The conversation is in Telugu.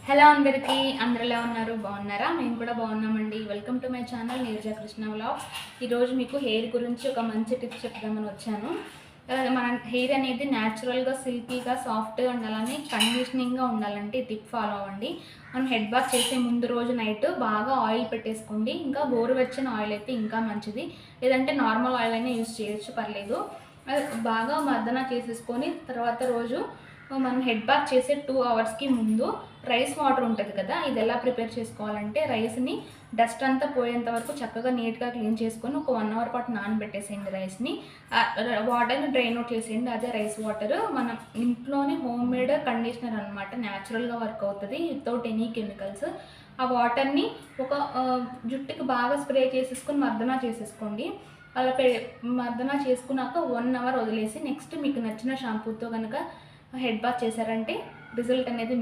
హలో అందరికీ, అందరూ ఎలా ఉన్నారు? బాగున్నారా? మేము కూడా బాగున్నామండి. Welcome to my channel Neeraja Krishna vlogs. ఈరోజు మీకు హెయిర్ గురించి ఒక మంచి టిప్స్ చెప్దామని వచ్చాను. మన హెయిర్ అనేది న్యాచురల్గా సిల్కీగా సాఫ్ట్గా ఉండాలని, కండిషనింగ్గా ఉండాలంటే టిప్ ఫాలో అవ్వండి. మనం హెడ్ బాత్ చేసే ముందు రోజు నైట్ బాగా ఆయిల్ పెట్టేసుకోండి. ఇంకా గోరువెచ్చని ఆయిల్ అయితే ఇంకా మంచిది, లేదంటే నార్మల్ ఆయిల్ అయినా యూస్ చేయొచ్చు, పర్లేదు. బాగా మర్దన చేసేసుకొని తర్వాత రోజు మనం హెడ్ బాత్ చేసే 2 అవర్స్కి ముందు రైస్ వాటర్ ఉంటుంది కదా, ఇది ఎలా ప్రిపేర్ చేసుకోవాలంటే రైస్ని డస్ట్ అంతా పోయేంత వరకు చక్కగా నీట్గా క్లీన్ చేసుకొని ఒక 1 అవర్ పాటు నానబెట్టేసేయండి. రైస్ని వాటర్ని డ్రైన్ అవుట్ చేసేయండి. అదే రైస్ వాటర్ మన ఇంట్లోనే హోమ్ మేడ్ కండిషనర్ అనమాట, న్యాచురల్గా వర్క్ అవుతుంది వితౌట్ ఎనీ కెమికల్స్. ఆ వాటర్ని ఒక జుట్టుకి బాగా స్ప్రే చేసేసుకొని మర్దన చేసేసుకోండి. అలా మర్దన చేసుకున్నాక 1 అవర్ వదిలేసి నెక్స్ట్ మీకు నచ్చిన షాంపూతో కనుక హెడ్ బాత్ చేశారంటే రిజల్ట్ అనేది